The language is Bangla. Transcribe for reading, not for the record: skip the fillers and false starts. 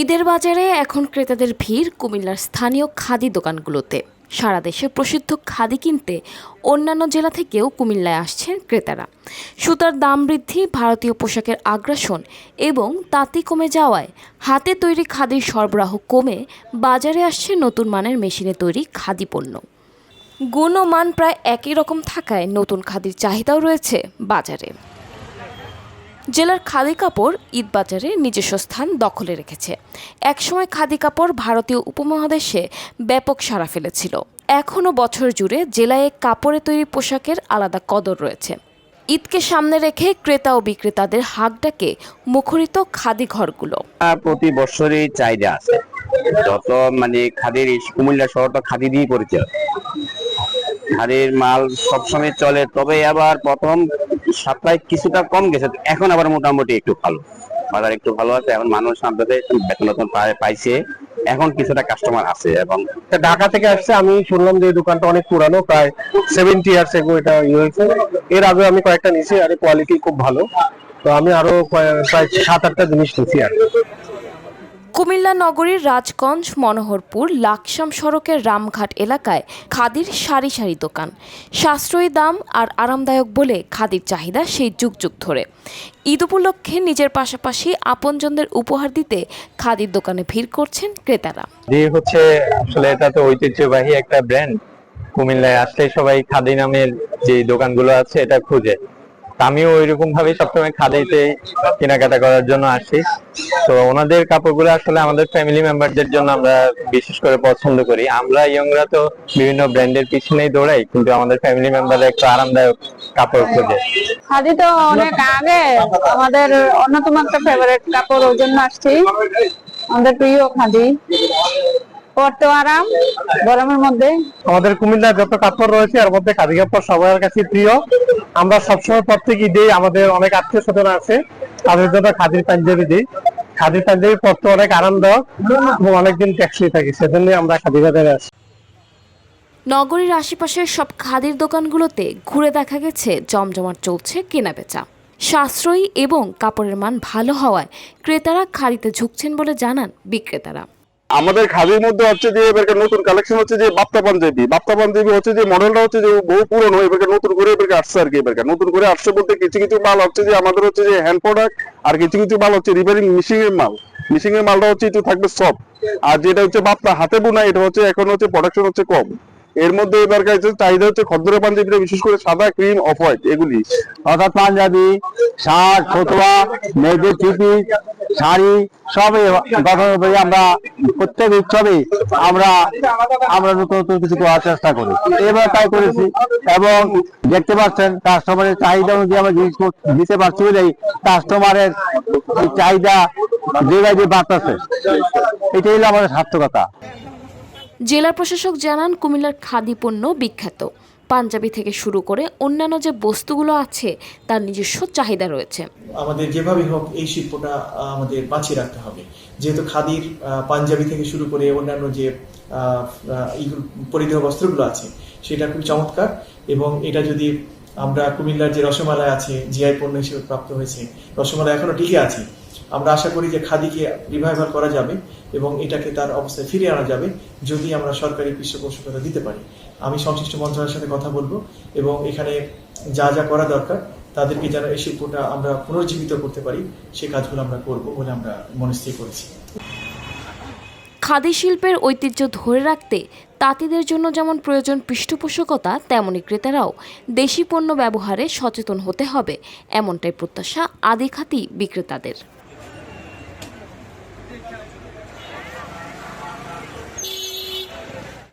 ঈদের বাজারে এখন ক্রেতাদের ভিড় কুমিল্লার স্থানীয় খাদি দোকানগুলোতে। সারা দেশে প্রসিদ্ধ খাদি কিনতে অন্যান্য জেলা থেকেও কুমিল্লায় আসছেন ক্রেতারা। সুতার দাম বৃদ্ধি, ভারতীয় পোশাকের আগ্রাসন এবং তাঁতি কমে যাওয়ায় হাতে তৈরি খাদির সরবরাহ কমে বাজারে আসছে নতুন মানের মেশিনে তৈরি খাদি পণ্য। গুণ ও মান প্রায় একই রকম থাকায় নতুন খাদির চাহিদাও রয়েছে বাজারে। জেলার খাদি কাপড় ঈদ বাজারে নিজস্ব স্থান দখলে রেখেছে। একসময় খাদি কাপড় ভারতীয় উপমহাদেশে ব্যাপক সাড়া ফেলেছিল। এখনও বছর জুড়ে জেলায় কাপড়ে তৈরি পোশাকের আলাদা কদর রয়েছে। ঈদকে সামনে রেখে ক্রেতা ও বিক্রেতাদের হাঁক ডাকে মুখরিত খাদি ঘরগুলো। প্রতি বছরই চাহিদা আছে, যত খাদির কুমিল্লা শহর তো খাদি দিয়ে পরিচয়। খাদির মাল সবসময় চলে, তবে আবার প্রথম সাপ্লাই কিছুটা কম গেছে, এখন আবার মোটামুটি একটু ভালো, বাজার একটু ভালো আছে। এখন মানুষ আমাদের বেতন পাইছে, এখন কিছুটা কাস্টমার আছে। এবং ঢাকা থেকে আসছে, আমি শুনলাম যে এই দোকানটা অনেক পুরানো, প্রায় 70 ইয়ার্স এগো এটা হয়েছে। এর আগে আমি কয়েকটা নিয়েছি, আর কোয়ালিটি খুব ভালো, তো আমি আরো প্রায় 7-8টা জিনিস নিয়েছি। আর কুমিল্লা নগরীর রাজগঞ্জ, মনোহরপুর, লাকসাম সড়কের রামঘাট এলাকায় খাদির সারি সারি দোকান। সাশ্রয়ী দাম আর আরামদায়ক বলে খাদির চাহিদা সেই যুগ যুগ ধরে। ঈদ উপলক্ষে নিজের পাশাপাশি আপনজনদের উপহার দিতে খাদির দোকানে ভিড় করছেন ক্রেতারা। হচ্ছে আসলে এটা তো ঐতিহ্যবাহী একটা ব্র্যান্ড। কুমিল্লায় আসলে সবাই খাদি নামের যে দোকানগুলো আছে এটা খুঁজে। আমিও ওইরকম ভাবে সবসময় খাদিতে কেনাকাটা করার জন্য আসি। তো ওনাদের কাপড়গুলো আসলে আমাদের ফ্যামিলি মেম্বারদের জন্য আমরা বিশেষ করে পছন্দ করি। আমরা ইয়ংরা তো বিভিন্ন ব্র্যান্ডের পিছনেই দৌড়াই, কিন্তু আমাদের ফ্যামিলি মেম্বাররা একটু আরামদায়ক কাপড় খোঁজে। খাদি তো অনেক আগে আমাদের অন্যতম একটা ফেভারিট কাপড়, ওই জন্য আসছি। আমাদের প্রিয় খাদি, পরতে আরাম গরমের মধ্যে। আমাদের কুমিল্লার যত কাপড় রয়েছে এর মধ্যে খাদি কাপড় সবার কাছে প্রিয়। আমরা সবসময় প্রত্যেক ঈদে আমাদের অনেক আত্মীয় স্বজন আছে, তাদের জন্য খাদির পাঞ্জাবি দিই। খাদির পাঞ্জাবি পরতে অনেক আরামদায়ক এবং অনেকদিন টেকসই থাকে, সেজন্য আমরা খাদি বাজারে আসি। নগরীর আশেপাশের সব খাদির দোকানগুলোতে ঘুরে দেখা গেছে জমজমাট চলছে কেনাবেচা। সাশ্রয়ী এবং কাপড়ের মান ভালো হওয়ায় ক্রেতারা খাদিতে ঝুঁকছেন বলে জানান বিক্রেতারা। আমাদের খাদির মধ্যে হচ্ছে যে এবারকার নতুন কালেকশন হচ্ছে যে বাপ্তা পাঞ্জাবি হচ্ছে যে মডেলটা হচ্ছে যে বহু পুরনো, এবারকার নতুন করে আসছে আর কি। এবারকার নতুন করে আসছে বলতে কিছু কিছু মাল হচ্ছে যে আমাদের হচ্ছে যে হ্যান্ড প্রোডাক্ট, আর কিছু কিছু মাল হচ্ছে রিপেয়ারিং মিশিং এর মাল। মিশিং এর মালটা হচ্ছে একটু থাকবে সফট, আর যেটা হচ্ছে বাপ্তা হাতে বোনা, এটা হচ্ছে এখন হচ্ছে প্রোডাকশন হচ্ছে কম। এর মধ্যে এবারকার চাহিদা হচ্ছে খদ্দরে পাঞ্জাবিটা, বিশেষ করে সাদা, ক্রিম, অফ হোয়াইট, এগুলি অর্থাৎ পাঞ্জাবি, শার্ট, ফতুয়া, মেয়েদের টুপি, শাড়ি সবই আমরা প্রত্যেক উৎসবে আমরা নতুন নতুন কিছু করার চেষ্টা করি। এবার তাই করেছি এবং দেখতে পাচ্ছেন কাস্টমারের চাহিদা অনুযায়ী আমরা জিনিস দিতে পারছি বলেই কাস্টমারের চাহিদা যে বাড়তেছে, এটাই হলো আমাদের সার্থকতা। জেলা প্রশাসক জানান, কুমিল্লার খাদি পণ্য বিখ্যাত। পাঞ্জাবি থেকে শুরু করে অন্যান্য যে বস্তুগুলো আছে তার নিজস্ব চাহিদা রয়েছে। আমাদের যেভাবে হোক এই শিল্পটা আমাদের বাঁচিয়ে রাখতে হবে, যেহেতু খাদির পাঞ্জাবি থেকে শুরু করে অন্যান্য যে পরিধেয় বস্ত্রগুলো আছে সেটা খুব চমৎকার। এবং এটা যদি আমরা কুমিল্লার যে রসমালাই আছে, জিআই পণ্য হিসেবে প্রাপ্ত হয়েছে, রসমালাই এখনো টিকে আছে। আমরা আশা করি যে খাদিকে রিভাইভাল করা যাবে এবং এটাকে তার অবস্থায় ফিরিয়ে আনা যাবে যদি আমরা সরকারি পৃষ্ঠপোষকতা দিতে পারি। আমি সংশ্লিষ্ট মন্ত্রণালয়ের সাথে কথা বলবো এবং এখানে যা যা করা দরকার তাদেরকে যেন এই শিল্পটা আমরা পুনর্জীবিত করতে পারি, সে কাজগুলো আমরা করবো বলে আমরা মনস্থির করেছি। খাদি শিল্পের ঐতিহ্য ধরে রাখতে তাঁতিদের জন্য যেমন প্রয়োজন পৃষ্ঠপোষকতা, তেমনি ক্রেতারাও দেশি পণ্য ব্যবহারে সচেতন হতে হবে, এমনটাই প্রত্যাশা আদি খাদি বিক্রেতাদের।